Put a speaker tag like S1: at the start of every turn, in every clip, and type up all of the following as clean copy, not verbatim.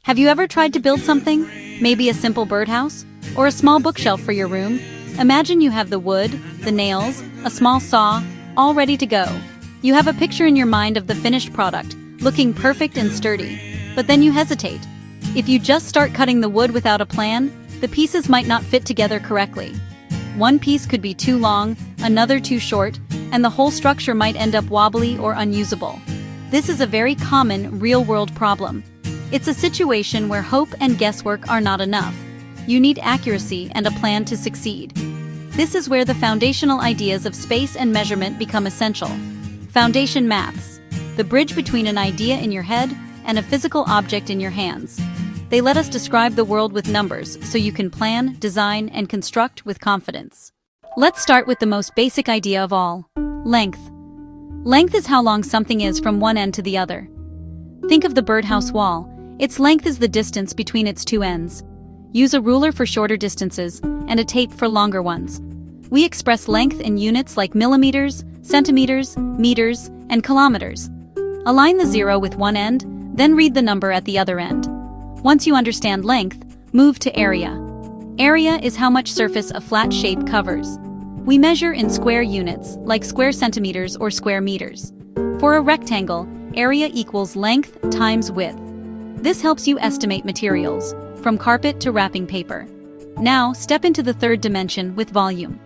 S1: Have you ever tried to build something? Maybe a simple birdhouse? Or a small bookshelf for your room? Imagine you have the wood, the nails, a small saw, all ready to go. You have a picture in your mind of the finished product, looking perfect and sturdy. But then you hesitate. If you just start cutting the wood without a plan, the pieces might not fit together correctly. One piece could be too long, another too short, and the whole structure might end up wobbly or unusable. This is a very common, real-world problem. It's a situation where hope and guesswork are not enough. You need accuracy and a plan to succeed. This is where the foundational ideas of space and measurement become essential. Foundation maths, the bridge between an idea in your head and a physical object in your hands. They let us describe the world with numbers so you can plan, design, and construct with confidence. Let's start with the most basic idea of all: length. Length is how long something is from one end to the other. Think of the birdhouse wall. Its length is the distance between its two ends. Use a ruler for shorter distances and a tape for longer ones. We express length in units like millimeters, centimeters, meters, and kilometers. Align the zero with one end, then read the number at the other end. Once you understand length, move to area. Area is how much surface a flat shape covers. We measure in square units, like square centimeters or square meters. For a rectangle, area equals length times width. This helps you estimate materials, from carpet to wrapping paper. Now, step into the third dimension with volume.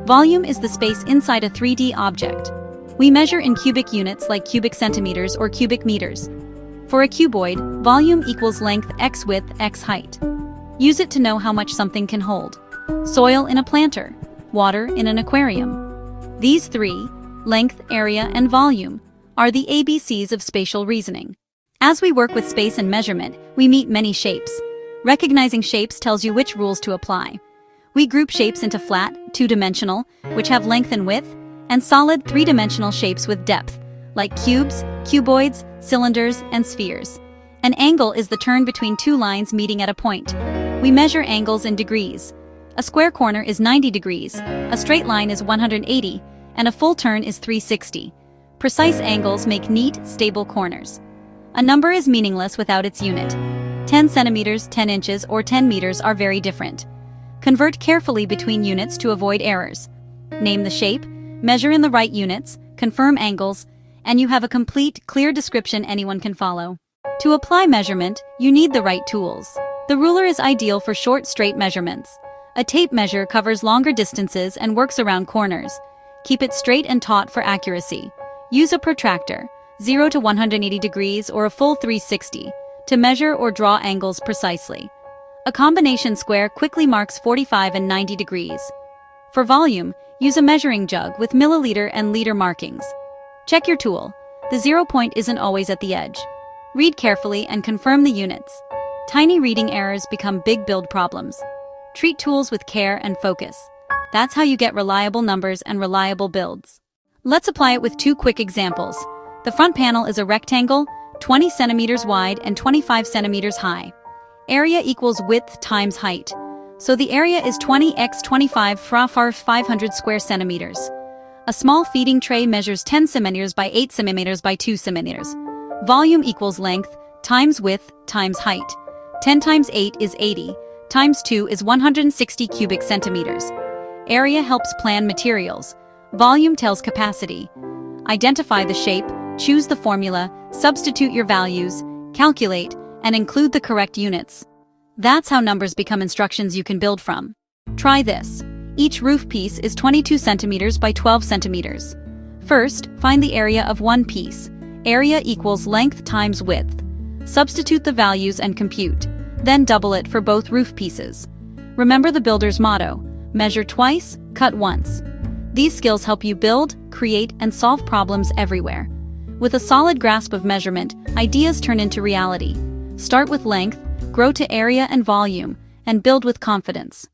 S1: Volume is the space inside a 3D object. We measure in cubic units like cubic centimeters or cubic meters. For a cuboid, volume equals length x width x height. Use it to know how much something can hold. Soil in a planter, water in an aquarium. These three, length, area, and volume, are the ABCs of spatial reasoning. As we work with space and measurement, we meet many shapes. Recognizing shapes tells you which rules to apply. We group shapes into flat, two-dimensional, which have length and width, and solid, three-dimensional shapes with depth, like cubes, cuboids, cylinders, and spheres. An angle is the turn between two lines meeting at a point. We measure angles in degrees. A square corner is 90 degrees, a straight line is 180, and a full turn is 360. Precise angles make neat, stable corners. A number is meaningless without its unit. 10 centimeters, 10 inches, or 10 meters are very different. Convert carefully between units to avoid errors. Name the shape, measure in the right units, confirm angles, and you have a complete, clear description anyone can follow. To apply measurement, you need the right tools. The ruler is ideal for short, straight measurements. A tape measure covers longer distances and works around corners. Keep it straight and taut for accuracy. Use a protractor, 0 to 180 degrees or a full 360, to measure or draw angles precisely. A combination square quickly marks 45 and 90 degrees. For volume, use a measuring jug with milliliter and liter markings. Check your tool. The 0 point isn't always at the edge. Read carefully and confirm the units. Tiny reading errors become big build problems. Treat tools with care and focus. That's how you get reliable numbers and reliable builds. Let's apply it with two quick examples. The front panel is a rectangle, 20 centimeters wide and 25 centimeters high. Area equals width times height. So the area is 20 x 25 fra 500 square centimeters. A small feeding tray measures 10 centimeters by 8 centimeters by 2 centimeters. Volume equals length times width times height. 10 times 8 is 80, times 2 is 160 cubic centimeters. Area helps plan materials. Volume tells capacity. Identify the shape, choose the formula, substitute your values, calculate, and include the correct units. That's how numbers become instructions you can build from. Try this. Each roof piece is 22 centimeters by 12 centimeters. First, find the area of one piece. Area equals length times width. Substitute the values and compute. Then double it for both roof pieces. Remember the builder's motto: measure twice, cut once. These skills help you build, create, and solve problems everywhere. With a solid grasp of measurement, ideas turn into reality. Start with length, grow to area and volume, and build with confidence.